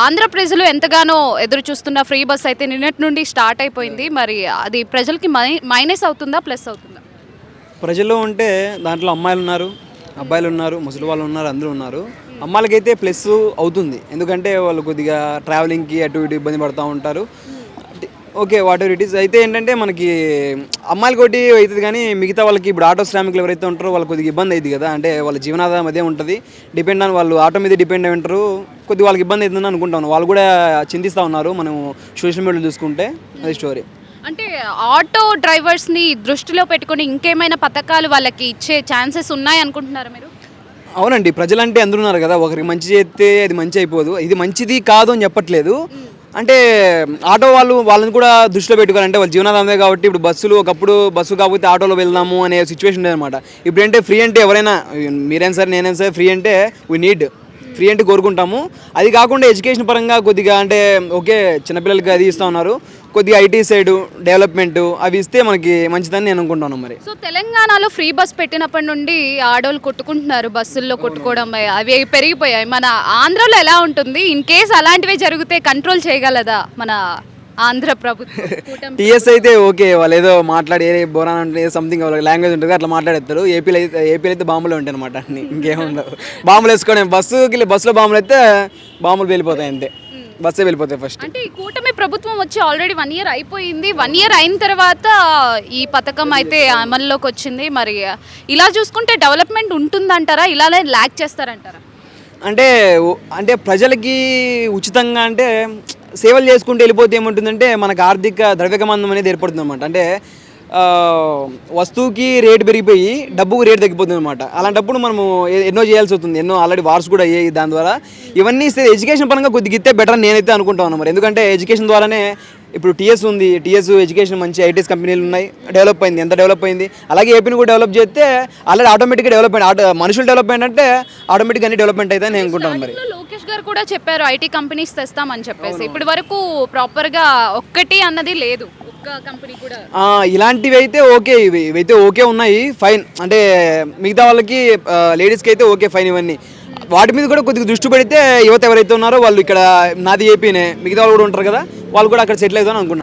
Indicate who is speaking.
Speaker 1: ఆంధ్ర ప్రజలు ఎంతగానో ఎదురు చూస్తున్న ఫ్రీ బస్ అయితే నిన్నటి నుండి స్టార్ట్ అయిపోయింది. మరి అది ప్రజలకి మైనస్ అవుతుందా, ప్లస్ అవుతుందా?
Speaker 2: ప్రజల్లో ఉంటే దాంట్లో అమ్మాయిలు ఉన్నారు, అబ్బాయిలు ఉన్నారు, ముసలి వాళ్ళు ఉన్నారు, అందరూ ఉన్నారు. అమ్మాయిలకైతే ప్లస్ అవుతుంది, ఎందుకంటే వాళ్ళు కొద్దిగా ట్రావెలింగ్కి అటు ఇటు ఇబ్బంది పడుతూ ఉంటారు. Okay, what ever it is. అయితే ఏంటంటే మనకి అమ్మాయిలకి ఒకటి అవుతుంది, కానీ మిగతా వాళ్ళకి ఇప్పుడు ఆటో శ్రామికులు ఎవరైతే ఉంటారో వాళ్ళకి కొద్దిగా ఇబ్బంది అవుతుంది కదా. అంటే వాళ్ళ జీవనాధారం అదే ఉంటుంది, డిపెండ్ ఆన్ వాళ్ళు ఆటో మీద డిపెండ్ అయి ఉంటారు. కొద్దిగా వాళ్ళకి ఇబ్బంది అవుతుందని అనుకుంటాను. వాళ్ళు కూడా చింతిస్తూ ఉన్నారు మనం సోషల్ మీడియాలో చూసుకుంటే. అది స్టోరీ.
Speaker 1: అంటే ఆటో డ్రైవర్స్ని దృష్టిలో పెట్టుకొని ఇంకేమైనా పథకాలు వాళ్ళకి ఇచ్చే ఛాన్సెస్ ఉన్నాయి అనుకుంటున్నారా మీరు?
Speaker 2: అవునండి, ప్రజలంటే అందరూ ఉన్నారు కదా. ఒకరికి మంచి చేస్తే అది మంచి అయిపోదు, ఇది మంచిది కాదు అని చెప్పట్లేదు. అంటే ఆటో వాళ్ళని కూడా దృష్టిలో పెట్టుకోవాలంటే వాళ్ళ జీవనాధారమే కాబట్టి. ఇప్పుడు బస్సులు ఒకప్పుడు బస్సు కాకపోతే ఆటోలో వెళ్దాము అనే సిచ్యువేషన్ ఉండేదన్నమాట. ఇప్పుడు అంటే ఫ్రీ అంటే ఎవరైనా, మీరైనా సరే నేనైనా సరే, ఫ్రీ అంటే వీ నీడ్ ఫ్రీ అంటే కోరుకుంటాము. అది కాకుండా ఎడ్యుకేషన్ పరంగా కొద్దిగా అంటే ఓకే, చిన్నపిల్లలకి అది ఇస్తూ ఉన్నారు. కొద్దిగా ఐటీ సైడు డెవలప్మెంట్ అవి ఇస్తే మనకి మంచిదని నేను అనుకుంటున్నాను. మరి
Speaker 1: సో తెలంగాణలో ఫ్రీ బస్ పెట్టినప్పటి నుండి ఆడోళ్ళు కొట్టుకుంటున్నారు, బస్సుల్లో కొట్టుకోవడం అవి పెరిగిపోయాయి. మన ఆంధ్రాలో ఎలా ఉంటుంది? ఇన్ కేస్ అలాంటివే జరిగితే కంట్రోల్ చేయగలదా మన ఆంధ్ర ప్రభుత్వం?
Speaker 2: టీఎస్ అయితే ఓకే, వాళ్ళు ఏదో మాట్లాడి బోరాన్ అంటే సంథింగ్ వాళ్ళ లాంగ్వేజ్ ఉంటుంది, అట్లా మాట్లాడేస్తారు. ఏపీలో అయితే బాంబులు ఉంటాయి అనమాట. అన్ని ఇంకేముండవు. బాంబులు వేసుకోవడం, బస్సులో బాంబులు అయితే బాంబులు వెళ్ళిపోతాయి, అంతే. బస్సే వెళ్ళిపోతాయి ఫస్ట్.
Speaker 1: అంటే ఈ కూటమి ప్రభుత్వం వచ్చి ఆల్రెడీ 1 year అయిపోయింది. 1 year అయిన తర్వాత ఈ పథకం అయితే అమల్లోకి వచ్చింది. మరి ఇలా చూసుకుంటే డెవలప్మెంట్ ఉంటుందంటారా, ఇలానే ల్యాక్ చేస్తారంటారా?
Speaker 2: అంటే అంటే ప్రజలకి ఉచితంగా అంటే సేవలు చేసుకుంటూ వెళ్ళిపోతే ఏముంటుందంటే మనకు ఆర్థిక ద్రవ్యకమందం అనేది ఏర్పడుతుంది అనమాట. అంటే వస్తువుకి రేటు పెరిగిపోయి డబ్బుకు రేటు తగ్గిపోతుంది అనమాట. అలాంటప్పుడు మనము ఎన్నో చేయాల్సి వస్తుంది. ఎన్నో ఆల్రెడీ వార్స్ కూడా అయ్యాయి దాని ద్వారా. ఇవన్నీ ఎడ్యుకేషన్ పరంగా కొద్దిగా ఇస్తే బెటర్ నేనైతే అనుకుంటాను మరి. ఎందుకంటే ఎడ్యుకేషన్ ద్వారానే ఇప్పుడు టీఎస్ ఉంది, టీఎస్ ఎడ్యుకేషన్ మంచి ఐటీఎస్ కంపెనీలు ఉన్నాయి, డెవలప్ అయింది, ఎంత డెవలప్ అయింది. అలాగే ఏపీని కూడా డెవలప్ చేస్తే ఆల్రెడీ ఆటోమేటిక్గా డెవలప్మెంట్, మనుషులు డెవలప్మెంట్ అంటే ఆటోమేటిక్గా అన్ని డెవలప్మెంట్ అయితే నేను అనుకుంటాను. మరి
Speaker 1: లోకేష్ గారు కూడా చెప్పారు ఐటీ కంపెనీస్ తెస్తామని చెప్పేసి. ఇప్పటి వరకు ప్రాపర్గా ఒక్కటి అన్నది లేదు, ఒక్క కంపెనీ కూడా.
Speaker 2: ఇలాంటివి అయితే ఓకే, ఇవైతే ఓకే ఉన్నాయి, ఫైన్. అంటే మిగతా వాళ్ళకి లేడీస్కి అయితే ఓకే, ఫైన్. ఇవన్నీ వాటి మీద కూడా కొద్దిగా దృష్టి పెడితే యువత ఎవరైతే ఉన్నారో వాళ్ళు, ఇక్కడ నాది ఏపీనే, మిగతా వాళ్ళు కూడా ఉంటారు కదా, వాళ్ళు కూడా అక్కడ సెటిల్ అవుతారని అనుకుంటున్నాను.